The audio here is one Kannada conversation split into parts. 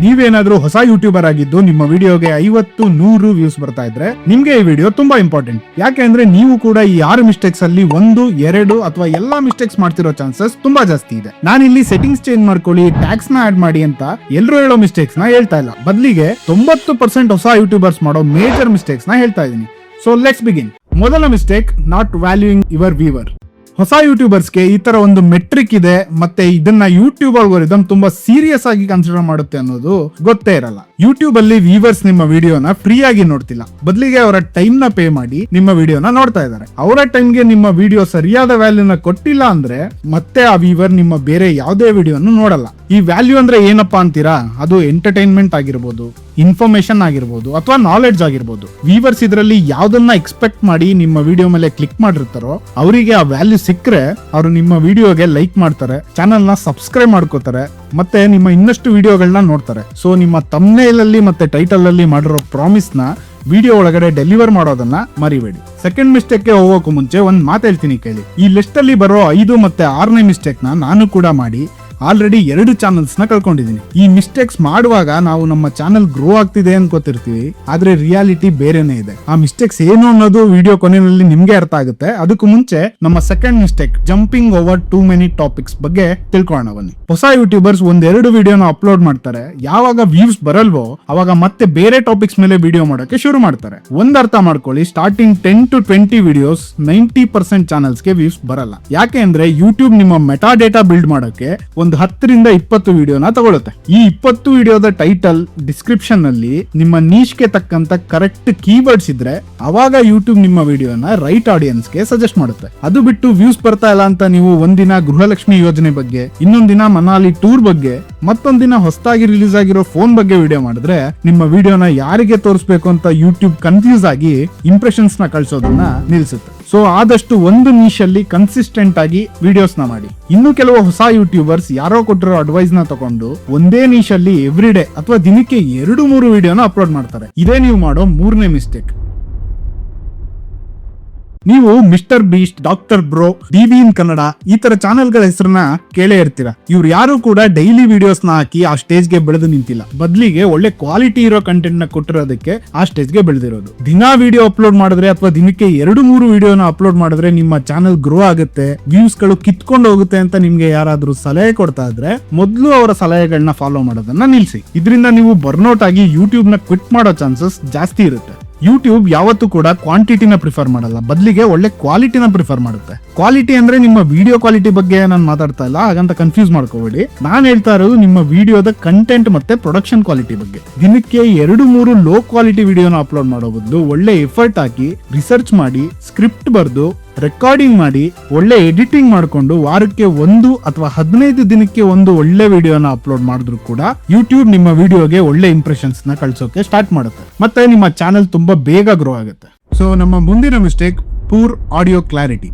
ನೀವೇನಾದ್ರೂ ಹೊಸ ಯೂಟ್ಯೂಬರ್ ಆಗಿದ್ದು ನಿಮ್ಮ ವಿಡಿಯೋಗೆ 50-100 ವ್ಯೂಸ್ ಬರ್ತಾ ಇದ್ರೆ ನಿಮ್ಗೆ ಈ ವಿಡಿಯೋ ತುಂಬಾ ಇಂಪಾರ್ಟೆಂಟ್. ಯಾಕೆ ಅಂದ್ರೆ ನೀವು ಕೂಡ ಈ 6 ಮಿಸ್ಟೇಕ್ಸ್ ಅಲ್ಲಿ 1, 2 ಅಥವಾ ಎಲ್ಲಾ ಮಿಸ್ಟೇಕ್ಸ್ ಮಾಡ್ತಿರೋ ಚಾನ್ಸಸ್ ತುಂಬಾ ಜಾಸ್ತಿ ಇದೆ. ನಾನಿಲ್ಲಿ ಸೆಟ್ಟಿಂಗ್ಸ್ ಚೇಂಜ್ ಮಾಡ್ಕೊಳ್ಳಿ, ಟ್ಯಾಕ್ಸ್ ನ ಆಡ್ ಮಾಡಿ ಅಂತ ಎಲ್ಲರೂ ಹೇಳೋ ಮಿಸ್ಟೇಕ್ಸ್ ನ ಹೇಳ್ತಾ ಇಲ್ಲ. ಬದಲಿಗೆ 90% ಹೊಸ ಯೂಟ್ಯೂಬರ್ಸ್ ಮಾಡೋ ಮೇಜರ್ ಮಿಸ್ಟೇಕ್ಸ್ ನ ಹೇಳ್ತಾ ಇದೀನಿ. So let's begin. ಮೊದಲ mistake, not valuing your viewer. ಹೊಸ ಯೂಟ್ಯೂಬರ್ಸ್ಗೆ ಈ ತರ ಒಂದು ಮೆಟ್ರಿಕ್ ಇದೆ, ಮತ್ತೆ ಇದನ್ನ ಯೂಟ್ಯೂಬ್ ಅಲ್ಗೋರಿದಮ್ ತುಂಬಾ ಸೀರಿಯಸ್ ಆಗಿ ಕನ್ಸಿಡರ್ ಮಾಡುತ್ತೆ ಅನ್ನೋದು ಗೊತ್ತೇ ಇರಲ್ಲ. ಯೂಟ್ಯೂಬ್ ಅಲ್ಲಿ ವ್ಯೂವರ್ಸ್ ನಿಮ್ಮ ವಿಡಿಯೋನ ಫ್ರೀ ಆಗಿ ನೋಡ್ತಿಲ್ಲ, ಬದಲಿಗೆ ಅವರ ಟೈಮ್ ನ ಪೇ ಮಾಡಿ ನಿಮ್ಮ ವಿಡಿಯೋನ ನೋಡ್ತಾ ಇದ್ದಾರೆ. ಅವರ ಟೈಮ್ಗೆ ನಿಮ್ಮ ವಿಡಿಯೋ ಸರಿಯಾದ ವ್ಯಾಲ್ಯೂನ ಕೊಟ್ಟಿಲ್ಲ ಅಂದ್ರೆ ಮತ್ತೆ ಆ ವ್ಯೂವರ್ ನಿಮ್ಮ ಬೇರೆ ಯಾವುದೇ ವಿಡಿಯೋನು ನೋಡಲ್ಲ. ಈ ವ್ಯಾಲ್ಯೂ ಅಂದ್ರೆ ಏನಪ್ಪಾ ಅಂತೀರಾ? ಅದು ಎಂಟರ್ಟೈನ್ಮೆಂಟ್ ಆಗಿರ್ಬೋದು, ಇನ್ಫಾರ್ಮೇಶನ್ ಆಗಿರ್ಬೋದು, ಅಥವಾ ನಾಲೆಡ್ಜ್ ಆಗಿರ್ಬೋದು. ವ್ಯೂವರ್ಸ್ ಇದರಲ್ಲಿ ಯಾವ್ದನ್ನ ಎಕ್ಸ್ಪೆಕ್ಟ್ ಮಾಡಿ ನಿಮ್ಮ ವಿಡಿಯೋ ಮೇಲೆ ಕ್ಲಿಕ್ ಮಾಡಿರ್ತಾರೋ ಅವರಿಗೆ ಆ ವ್ಯಾಲ್ಯೂ ಸಿಕ್ಕರೆ ಅವರು ನಿಮ್ಮ ವಿಡಿಯೋಗೆ ಲೈಕ್ ಮಾಡ್ತಾರೆ, ಚಾನೆಲ್ ನ ಸಬ್ಸ್ಕ್ರೈಬ್ ಮಾಡ್ಕೋತಾರೆ, ಮತ್ತೆ ನಿಮ್ಮ ಇನ್ನಷ್ಟು ವಿಡಿಯೋಗಳನ್ನ ನೋಡ್ತಾರೆ. ಸೊ ನಿಮ್ಮ ಥಂಬ್ನೇಲ್ ಅಲ್ಲಿ ಮತ್ತೆ ಟೈಟಲ್ ಅಲ್ಲಿ ಮಾಡಿರೋ ಪ್ರಾಮಿಸ್ ನ ವಿಡಿಯೋ ಒಳಗಡೆ ಡೆಲಿವರ್ ಮಾಡೋದನ್ನ ಮರಿಬೇಡಿ. ಸೆಕೆಂಡ್ ಮಿಸ್ಟೇಕ್ ಗೆ ಹೋಗೋಕು ಮುಂಚೆ ಒಂದ್ ಮಾತು ಹೇಳ್ತೀನಿ ಕೇಳಿ. ಈ ಲಿಸ್ಟ್ ಅಲ್ಲಿ ಬರೋ 5 ಮತ್ತೆ 6ನೇ ಮಿಸ್ಟೇಕ್ ನ ನಾನು ಕೂಡ ಮಾಡಿ ಆಲ್ರೆಡಿ 2 ಚಾನಲ್ಸ್ ನ ಕಳ್ಕೊಂಡಿದ್ದೀನಿ. ಈ ಮಿಸ್ಟೇಕ್ಸ್ ಮಾಡುವಾಗ ನಾವು ನಮ್ಮ ಚಾನಲ್ ಗ್ರೋ ಆಗ್ತಿದೆ ಅನ್ಕೋತಿರ್ತೀವಿ, ಆದ್ರೆ ರಿಯಾಲಿಟಿ ಬೇರೆನೇ ಇದೆ. ಆ ಮಿಸ್ಟೇಕ್ಸ್ ಏನು ಅನ್ನೋದು ವಿಡಿಯೋ ಕೊನೆಯಲ್ಲಿ ನಿಮ್ಗೆ ಅರ್ಥ ಆಗುತ್ತೆ. ಅದಕ್ಕೂ ಮುಂಚೆ ನಮ್ಮ second mistake, jumping over too many topics ಬಗ್ಗೆ ತಿಳ್ಕೊಳ್ಳೋಣ ಬನ್ನಿ. ಹೊಸ ಯೂಟ್ಯೂಬರ್ಸ್ 1-2 ವಿಡಿಯೋನ ಅಪ್ಲೋಡ್ ಮಾಡ್ತಾರೆ. ಯಾವಾಗ ವ್ಯೂಸ್ ಬರಲ್ವೋ ಅವಾಗ ಮತ್ತೆ ಬೇರೆ ಟಾಪಿಕ್ಸ್ ಮೇಲೆ ವಿಡಿಯೋ ಮಾಡೋಕೆ ಶುರು ಮಾಡ್ತಾರೆ. ಒಂದ್ ಅರ್ಥ ಮಾಡ್ಕೊಳ್ಳಿ, ಸ್ಟಾರ್ಟಿಂಗ್ 10 to 20 ವಿಡಿಯೋಸ್ 90% ಚಾನಲ್ಸ್ಗೆ ವ್ಯೂಸ್ ಬರಲ್ಲ. ಯಾಕೆ ಅಂದ್ರೆ ಯೂಟ್ಯೂಬ್ ನಿಮ್ಮ ಮೆಟಾ ಡೇಟಾ ಬಿಲ್ಡ್ ಮಾಡೋಕೆ ಒಂದು 10ರಿಂದ 20 ವಿಡಿಯೋನ ತಗೊಳುತ್ತೆ. ಈ 20 ವಿಡಿಯೋದ ಟೈಟಲ್, ಡಿಸ್ಕ್ರಿಪ್ಷನ್ ಅಲ್ಲಿ ನಿಮ್ಮ ನೀಶ್ಗೆ ತಕ್ಕಂತ ಕರೆಕ್ಟ್ ಕೀವರ್ಡ್ಸ್ ಇದ್ರೆ ಅವಾಗ ಯೂಟ್ಯೂಬ್ ನಿಮ್ಮ ವಿಡಿಯೋನ ರೈಟ್ ಆಡಿಯನ್ಸ್ ಗೆ ಸಜೆಸ್ಟ್ ಮಾಡುತ್ತೆ. ಅದು ಬಿಟ್ಟು ವ್ಯೂಸ್ ಬರ್ತಾ ಇಲ್ಲ ಅಂತ ನೀವು ಒಂದಿನ ಗೃಹಲಕ್ಷ್ಮಿ ಯೋಜನೆ ಬಗ್ಗೆ, ಇನ್ನೊಂದ್ ದಿನ ಮನಾಲಿ ಟೂರ್ ಬಗ್ಗೆ, ಮತ್ತೊಂದ್ ದಿನ ಹೊಸದಾಗಿ ರಿಲೀಸ್ ಆಗಿರೋ ಫೋನ್ ಬಗ್ಗೆ ವಿಡಿಯೋ ಮಾಡಿದ್ರೆ ನಿಮ್ಮ ವಿಡಿಯೋನ ಯಾರಿಗೆ ತೋರಿಸಬೇಕು ಅಂತ ಯೂಟ್ಯೂಬ್ ಕನ್ಫ್ಯೂಸ್ ಆಗಿ ಇಂಪ್ರೆಷನ್ಸ್ ನ ಕಳ್ಸೋದನ್ನ ನಿಲ್ಸುತ್ತೆ. ಸೊ ಆದಷ್ಟು ಒಂದು ನಿಶಲ್ಲಿ ಕನ್ಸಿಸ್ಟೆಂಟ್ ಆಗಿ ವಿಡಿಯೋಸ್ ನ ಮಾಡಿ. ಇನ್ನು ಕೆಲವು ಹೊಸ ಯೂಟ್ಯೂಬರ್ಸ್ ಯಾರೋ ಕೊಟ್ಟಿರೋ ಅಡ್ವೈಸ್ ನ ತಗೊಂಡು ಒಂದೇ ನಿಶಲ್ಲಿ ಎವ್ರಿ ಡೇ ಅಥವಾ ದಿನಕ್ಕೆ 2-3 ವಿಡಿಯೋನ ಅಪ್ಲೋಡ್ ಮಾಡ್ತಾರೆ. ಇದೇ ನೀವು ಮಾಡೋ 3ನೇ ಮಿಸ್ಟೇಕ್. ನೀವು Mr Beast, doctor bro, DV in Kannada ಈ ತರ ಚಾನೆಲ್ ಗಳ ಹೆಸರನ್ನ ಕೇಳೇ ಇರ್ತೀರಾ. ಇವ್ರು ಯಾರು ಕೂಡ ಡೈಲಿ ವಿಡಿಯೋಸ್ ನ ಹಾಕಿ ಆ ಸ್ಟೇಜ್ ಗೆ ಬೆಳೆದು ನಿಂತಿಲ್ಲ, ಬದಲಿಗೆ ಒಳ್ಳೆ ಕ್ವಾಲಿಟಿ ಇರೋ ಕಂಟೆಂಟ್ ನ ಕೊಟ್ಟಿರೋದಕ್ಕೆ ಆ ಸ್ಟೇಜ್ ಗೆ ಬೆಳೆದಿರೋದು. ದಿನಾ ವಿಡಿಯೋ ಅಪ್ಲೋಡ್ ಮಾಡಿದ್ರೆ ಅಥವಾ ದಿನಕ್ಕೆ 2-3 ವಿಡಿಯೋನ ಅಪ್ಲೋಡ್ ಮಾಡಿದ್ರೆ ನಿಮ್ಮ ಚಾನೆಲ್ ಗ್ರೋ ಆಗುತ್ತೆ, ವ್ಯೂಸ್ ಗಳು ಕಿತ್ಕೊಂಡು ಹೋಗುತ್ತೆ ಅಂತ ನಿಮ್ಗೆ ಯಾರಾದ್ರೂ ಸಲಹೆ ಕೊಡ್ತಾ ಇದ್ರೆ ಮೊದಲು ಅವರ ಸಲಹೆಗಳನ್ನ ಫಾಲೋ ಮಾಡೋದನ್ನ ನಿಲ್ಸಿ. ಇದರಿಂದ ನೀವು ಬರ್ನೌಟ್ ಆಗಿ ಯೂಟ್ಯೂಬ್ ನ ಕ್ವಿಟ್ ಮಾಡೋ ಚಾನ್ಸಸ್ ಜಾಸ್ತಿ ಇರುತ್ತೆ. ಯೂಟ್ಯೂಬ್ ಯಾವತ್ತೂ ಕೂಡ ಕ್ವಾಂಟಿಟಿನ ಪ್ರಿಫರ್ ಮಾಡಲ್ಲ, ಬದಲಿಗೆ ಒಳ್ಳೆ ಕ್ವಾಲಿಟಿನ ಪ್ರಿಫರ್ ಮಾಡುತ್ತೆ. ಕ್ವಾಲಿಟಿ ಅಂದ್ರೆ ನಿಮ್ಮ ವಿಡಿಯೋ ಕ್ವಾಲಿಟಿ ಬಗ್ಗೆ ನಾನು ಮಾತಾಡ್ತಾ ಇಲ್ಲ, ಹಾಗಂತ ಕನ್ಫ್ಯೂಸ್ ಮಾಡ್ಕೋಬೇಡಿ. ನಾನು ಹೇಳ್ತಾ ಇರೋದು ನಿಮ್ಮ ವಿಡಿಯೋದ ಕಂಟೆಂಟ್ ಮತ್ತೆ ಪ್ರೊಡಕ್ಷನ್ ಕ್ವಾಲಿಟಿ ಬಗ್ಗೆ. ದಿನಕ್ಕೆ 2-3 ಲೋ ಕ್ವಾಲಿಟಿ ವಿಡಿಯೋನ ಅಪ್ಲೋಡ್ ಮಾಡೋ ಬದಲು ಒಳ್ಳೆ ಎಫರ್ಟ್ ಹಾಕಿ ರಿಸರ್ಚ್ ಮಾಡಿ, ಸ್ಕ್ರಿಪ್ಟ್ ಬರ್ದು, ರೆಕಾರ್ಡಿಂಗ್ ಮಾಡಿ, ಒಳ್ಳೆ ಎಡಿಟಿಂಗ್ ಮಾಡ್ಕೊಂಡು ವಾರಕ್ಕೆ 1 ಅಥವಾ 15 ದಿನಕ್ಕೆ ಒಂದು ಒಳ್ಳೆ ವಿಡಿಯೋನ ಅಪ್ಲೋಡ್ ಮಾಡಿದ್ರು ಕೂಡ ಯೂಟ್ಯೂಬ್ ನಿಮ್ಮ ವಿಡಿಯೋಗೆ ಒಳ್ಳೆ ಇಂಪ್ರೆಷನ್ಸ್ ನ ಕಳ್ಸೋಕೆ ಸ್ಟಾರ್ಟ್ ಮಾಡುತ್ತೆ, ಮತ್ತೆ ನಿಮ್ಮ ಚಾನೆಲ್ ತುಂಬಾ ಬೇಗ ಗ್ರೋ ಆಗುತ್ತೆ. ಸೊ ನಮ್ಮ ಮುಂದಿನ ಮಿಸ್ಟೇಕ್, ಪೂರ್ ಆಡಿಯೋ ಕ್ಲಾರಿಟಿ.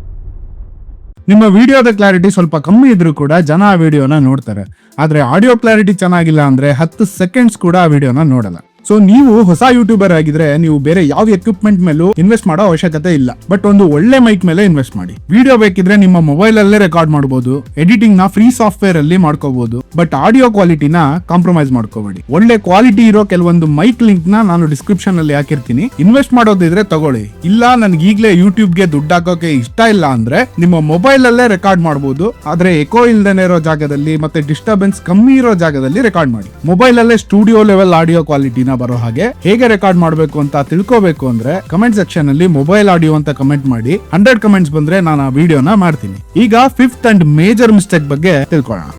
ನಿಮ್ಮ ವಿಡಿಯೋದ ಕ್ಲಾರಿಟಿ ಸ್ವಲ್ಪ ಕಮ್ಮಿ ಇದ್ರೂ ಕೂಡ ಜನ ಆ ವಿಡಿಯೋನ ನೋಡ್ತಾರೆ, ಆದ್ರೆ ಆಡಿಯೋ ಕ್ಲಾರಿಟಿ ಚೆನ್ನಾಗಿಲ್ಲ ಅಂದ್ರೆ 10 ಸೆಕೆಂಡ್ಸ್ ಕೂಡ ಆ ವಿಡಿಯೋನ ನೋಡಲ್ಲ. ಸೊ ನೀವು ಹೊಸ ಯೂಟ್ಯೂಬರ್ ಆಗಿದ್ರೆ ನೀವು ಬೇರೆ ಯಾವ ಎಕ್ವಿಪ್ಮೆಂಟ್ ಮೇಲೂ ಇನ್ವೆಸ್ಟ್ ಮಾಡೋ ಅವಶ್ಯಕತೆ ಇಲ್ಲ, ಬಟ್ ಒಂದು ಒಳ್ಳೆ ಮೈಕ್ ಮೇಲೆ ಇನ್ವೆಸ್ಟ್ ಮಾಡಿ. ವಿಡಿಯೋ ಬೇಕಿದ್ರೆ ನಿಮ್ಮ ಮೊಬೈಲ್ ಅಲ್ಲೇ ರೆಕಾರ್ಡ್ ಮಾಡಬಹುದು, ಎಡಿಟಿಂಗ್ ನ ಫ್ರೀ ಸಾಫ್ಟ್ವೇರ್ ಅಲ್ಲಿ ಮಾಡ್ಕೋಬಹುದು, ಬಟ್ ಆಡಿಯೋ ಕ್ವಾಲಿಟಿನ ಕಾಂಪ್ರಮೈಸ್ ಮಾಡ್ಕೋಬೇಡಿ. ಒಳ್ಳೆ ಕ್ವಾಲಿಟಿ ಇರೋ ಕೆಲವೊಂದು ಮೈಕ್ ಲಿಂಕ್ ನ ನಾನು ಡಿಸ್ಕ್ರಿಪ್ಷನ್ ಅಲ್ಲಿ ಹಾಕಿರ್ತೀನಿ, ಇನ್ವೆಸ್ಟ್ ಮಾಡೋದಿದ್ರೆ ತಗೊಳ್ಳಿ. ಇಲ್ಲ ನನ್ಗೆ ಈಗಲೇ ಯೂಟ್ಯೂಬ್ ಗೆ ದುಡ್ಡು ಹಾಕೋಕೆ ಇಷ್ಟ ಇಲ್ಲ ಅಂದ್ರೆ ನಿಮ್ಮ ಮೊಬೈಲ್ ಅಲ್ಲೇ ರೆಕಾರ್ಡ್ ಮಾಡಬಹುದು, ಆದ್ರೆ ಎಕೋ ಇಲ್ದೇನೆ ಇರೋ ಜಾಗದಲ್ಲಿ ಮತ್ತೆ ಡಿಸ್ಟರ್ಬೆನ್ಸ್ ಕಮ್ಮಿ ಇರೋ ಜಾಗದಲ್ಲಿ ರೆಕಾರ್ಡ್ ಮಾಡಿ. ಮೊಬೈಲ್ ಅಲ್ಲೇ ಸ್ಟುಡಿಯೋ ಲೆವೆಲ್ ಆಡಿಯೋ ಕ್ವಾಲಿಟಿನ ಬರೋ ಹಾಗೆ ಹೇಗೆ ರೆಕಾರ್ಡ್ ಮಾಡಬೇಕು ಅಂತ ತಿಳ್ಕೋಬೇಕು ಅಂದ್ರೆ ಕಮೆಂಟ್ ಸೆಕ್ಷನ್ ಅಲ್ಲಿ ಮೊಬೈಲ್ ಆಡಿಯೋ ಅಂತ ಕಮೆಂಟ್ ಮಾಡಿ. 100 ಕಮೆಂಟ್ಸ್ ಬಂದ್ರೆ ನಾನು ಆ ವಿಡಿಯೋನ ಮಾಡ್ತೀನಿ. ಈಗ 5th ಅಂಡ್ ಮೇಜರ್ ಮಿಸ್ಟೇಕ್ ಬಗ್ಗೆ ತಿಳ್ಕೊಳ್ಳೋಣ.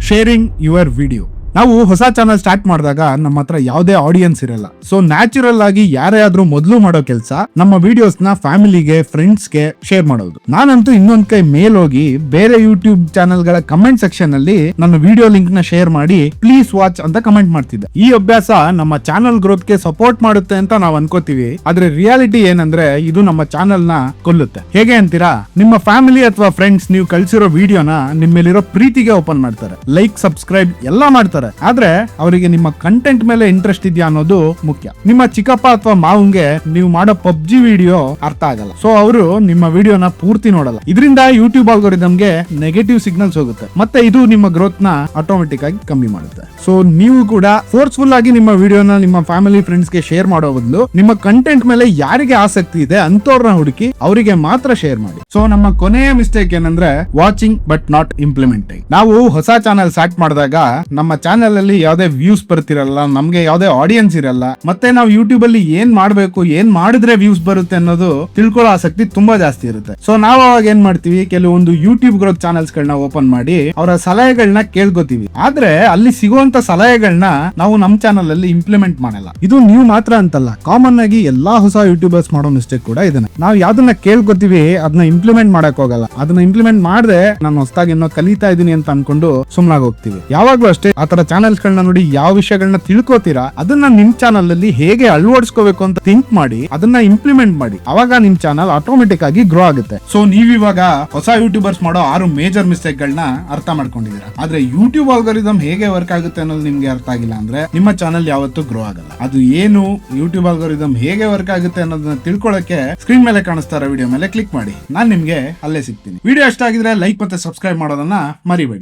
Sharing your video. ನಾವು ಹೊಸ ಚಾನಲ್ ಸ್ಟಾರ್ಟ್ ಮಾಡಿದಾಗ ನಮ್ಮ ಹತ್ರ ಯಾವುದೇ ಆಡಿಯನ್ಸ್ ಇರಲ್ಲ. ಸೊ ನ್ಯಾಚುರಲ್ ಆಗಿ ಯಾರೇ ಆದ್ರೂ ಮೊದಲು ಮಾಡೋ ಕೆಲಸ ನಮ್ಮ ವಿಡಿಯೋಸ್ ನ ಫ್ಯಾಮಿಲಿಗೆ, ಫ್ರೆಂಡ್ಸ್ ಗೆ ಶೇರ್ ಮಾಡೋದು. ನಾನಂತೂ ಇನ್ನೊಂದ್ ಕೈ ಮೇಲ್ ಹೋಗಿ ಬೇರೆ ಯೂಟ್ಯೂಬ್ ಚಾನೆಲ್ ಗಳ ಕಮೆಂಟ್ ಸೆಕ್ಷನ್ ಅಲ್ಲಿ ನನ್ನ ವಿಡಿಯೋ ಲಿಂಕ್ ನ ಶೇರ್ ಮಾಡಿ ಪ್ಲೀಸ್ ವಾಚ್ ಅಂತ ಕಮೆಂಟ್ ಮಾಡ್ತಿದ್ದೆ. ಈ ಅಭ್ಯಾಸ ನಮ್ಮ ಚಾನಲ್ ಗ್ರೋತ್ ಗೆ ಸಪೋರ್ಟ್ ಮಾಡುತ್ತೆ ಅಂತ ನಾವು ಅನ್ಕೋತೀವಿ, ಆದ್ರೆ ರಿಯಾಲಿಟಿ ಏನಂದ್ರೆ ಇದು ನಮ್ಮ ಚಾನಲ್ ನ ಕೊಲ್ಲುತ್ತೆ. ಹೇಗೆ ಅಂತೀರಾ? ನಿಮ್ಮ ಫ್ಯಾಮಿಲಿ ಅಥವಾ ಫ್ರೆಂಡ್ಸ್ ನೀವು ಕಳ್ಸಿರೋ ವಿಡಿಯೋನ ನಿಮ್ಮ ಮೇಲಿರೋ ಪ್ರೀತಿಗೆ ಓಪನ್ ಮಾಡ್ತಾರೆ, ಲೈಕ್, ಸಬ್ಸ್ಕ್ರೈಬ್ ಎಲ್ಲ ಮಾಡ್ತಾರೆ. ಮಾಡ್ತಾರೆ, ಆದ್ರೆ ಅವರಿಗೆ ನಿಮ್ಮ ಕಂಟೆಂಟ್ ಮೇಲೆ ಇಂಟ್ರೆಸ್ಟ್ ಇದೆಯಾ ಅನ್ನೋದು ಮುಖ್ಯ. ನಿಮ್ಮ ಚಿಕ್ಕಪ್ಪ ಅಥವಾ ಮಾವಂಗೆ ನೀವು ಮಾಡೋ ಪಬ್ಜಿ ವಿಡಿಯೋ ಅರ್ಥ ಆಗಲ್ಲ, ಸೊ ಅವರು ನಿಮ್ಮ ವಿಡಿಯೋನ ಪೂರ್ತಿ ನೋಡಲ್ಲ. ಇದರಿಂದ ಯೂಟ್ಯೂಬ್ ಆಲ್ಗೋರಿದಮ್ಗೆ ನೆಗೆಟಿವ್ ಸಿಗ್ನಲ್ಸ್ ಹೋಗುತ್ತೆ, ಮತ್ತೆ ಇದು ನಿಮ್ಮ ಗ್ರೋತ್ ನ ಆಟೋಮೆಟಿಕ್ ಆಗಿ ಕಮ್ಮಿ ಮಾಡುತ್ತೆ. ಸೊ ನೀವು ಕೂಡ ಫೋರ್ಸ್ಫುಲ್ ಆಗಿ ನಿಮ್ಮ ವಿಡಿಯೋನ ನಿಮ್ಮ ಫ್ಯಾಮಿಲಿ ಫ್ರೆಂಡ್ಸ್ ಗೆ ಶೇರ್ ಮಾಡೋ ಬದಲು ನಿಮ್ಮ ಕಂಟೆಂಟ್ ಮೇಲೆ ಯಾರಿಗೆ ಆಸಕ್ತಿ ಇದೆ ಅಂತವ್ರನ್ನ ಹುಡುಕಿ ಅವರಿಗೆ ಮಾತ್ರ ಶೇರ್ ಮಾಡಿ. ಸೊ ನಮ್ಮ ಕೊನೆಯ ಮಿಸ್ಟೇಕ್ ಏನಂದ್ರೆ ವಾಚಿಂಗ್ ಬಟ್ ನಾಟ್ ಇಂಪ್ಲಿಮೆಂಟಿಂಗ್. ನಾವು ಹೊಸ ಚಾನೆಲ್ ಸ್ಟಾರ್ಟ್ ಮಾಡಿದಾಗ ನಮ್ಮ ಚಾನೆಲ್ ಅಲ್ಲಿ ಯಾವ್ದೇ ವ್ಯೂಸ್ ಬರ್ತಿರಲ್ಲ, ನಮ್ಗೆ ಯಾವ್ದೇ ಆಡಿಯನ್ಸ್ ಇರಲ್ಲ, ಮತ್ತೆ ನಾವು ಯೂಟ್ಯೂಬ್ ಅಲ್ಲಿ ಏನ್ ಮಾಡ್ಬೇಕು, ಏನ್ ಮಾಡಿದ್ರೆ ವ್ಯೂಸ್ ಬರುತ್ತೆ ಅನ್ನೋದು ತಿಳ್ಕೊಳ್ಳೋ ಆಸಕ್ತಿ ತುಂಬಾ ಜಾಸ್ತಿ ಇರುತ್ತೆ. ಸೊ ನಾವು ಅವಾಗ ಏನ್ ಮಾಡ್ತೀವಿ, ಕೆಲವೊಂದು ಯೂಟ್ಯೂಬ್ ಗ್ರೋತ್ ಚಾನೆಲ್ಸ್ ಗಳನ್ನ ಓಪನ್ ಮಾಡಿ ಅವರ ಸಲಹೆಗಳನ್ನ ಕೇಳ್ಕೊತೀವಿ. ಆದ್ರೆ ಅಲ್ಲಿ ಸಿಗುವಂತ ಸಲಹೆಗಳನ್ನ ನಾವು ನಮ್ ಚಾನಲ್ ಅಲ್ಲಿ ಇಂಪ್ಲಿಮೆಂಟ್ ಮಾಡಲ್ಲ. ಇದು ನೀವು ಮಾತ್ರ ಅಂತಲ್ಲ, ಕಾಮನ್ ಆಗಿ ಎಲ್ಲಾ ಹೊಸ ಯೂಟ್ಯೂಬರ್ಸ್ ಮಾಡೋ ಮಿಸ್ಟೇಕ್ ಕೂಡ ಇದನ್ನ. ನಾವು ಯಾವ್ದನ್ನ ಕೇಳ್ಕೊತೀವಿ ಅದನ್ನ ಇಂಪ್ಲಿಮೆಂಟ್ ಮಾಡಕ್ ಹೋಗಲ್ಲ. ಅದನ್ನ ಇಂಪ್ಲಿಮೆಂಟ್ ಮಾಡದೆ ನಾನು ಹೊಸದಾಗಿ ಏನೋ ಕಲಿತಾ ಇದೀನಿ ಅಂತ ಅನ್ಕೊಂಡು ಸುಮ್ನಾಗ್ ಹೋಗ್ತೀವಿ. ಯಾವಾಗ್ಲೂ ಅಷ್ಟೇ, ಆತರ ಚಾನೆಲ್ಸ್ ಗಳನ್ನ ನೋಡಿ ಯಾವ ವಿಷಯಗಳನ್ನ ತಿಳ್ಕೊತೀರಾ ಅದನ್ನ ನಿಮ್ ಚಾನಲ್ ಅಲ್ಲಿ ಹೇಗೆ ಅಳವಡಿಸ್ಕೋಬೇಕು ಅಂತ ಥಿಂಕ್ ಮಾಡಿ ಅದನ್ನ ಇಂಪ್ಲಿಮೆಂಟ್ ಮಾಡಿ. ಅವಾಗ ನಿಮ್ ಚಾನಲ್ ಆಟೋಮೆಟಿಕ್ ಆಗಿ ಗ್ರೋ ಆಗುತ್ತೆ. ಸೊ ನೀವಿವಾಗ ಹೊಸ ಯೂಟ್ಯೂಬರ್ಸ್ ಮಾಡೋ 6 ಮೇಜರ್ ಮಿಸ್ಟೇಕ್ ಗಳನ್ನ ಅರ್ಥ ಮಾಡ್ಕೊಂಡಿದ್ದೀರಾ. ಆದ್ರೆ ಯೂಟ್ಯೂಬ್ ಆಲ್ಗೋರಿದಮ್ ಹೇಗೆ ವರ್ಕ್ ಆಗುತ್ತೆ ಅನ್ನೋದು ನಿಮ್ಗೆ ಅರ್ಥ ಆಗಿಲ್ಲ ಅಂದ್ರೆ ನಿಮ್ಮ ಚಾನಲ್ ಯಾವತ್ತೂ ಗ್ರೋ ಆಗಲ್ಲ. ಅದು ಏನು, ಯೂಟ್ಯೂಬ್ ಆಲ್ಗೋರಿದಮ್ ಹೇಗೆ ವರ್ಕ್ ಆಗುತ್ತೆ ಅನ್ನೋದನ್ನ ತಿಳ್ಕೊಳ್ಳೋಕೆ ಸ್ಕ್ರೀನ್ ಮೇಲೆ ಕಾಣಿಸ್ತಾ ಇರೋ ವಿಡಿಯೋ ಮೇಲೆ ಕ್ಲಿಕ್ ಮಾಡಿ. ನಾನ್ ನಿಮ್ಗೆ ಅಲ್ಲೇ ಸಿಗ್ತೀನಿ. ವಿಡಿಯೋ ಇಷ್ಟ ಆಗಿದ್ರೆ ಲೈಕ್ ಮತ್ತೆ ಸಬ್ಸ್ಕ್ರೈಬ್ ಮಾಡೋದನ್ನ ಮರಿಬೇಡಿ.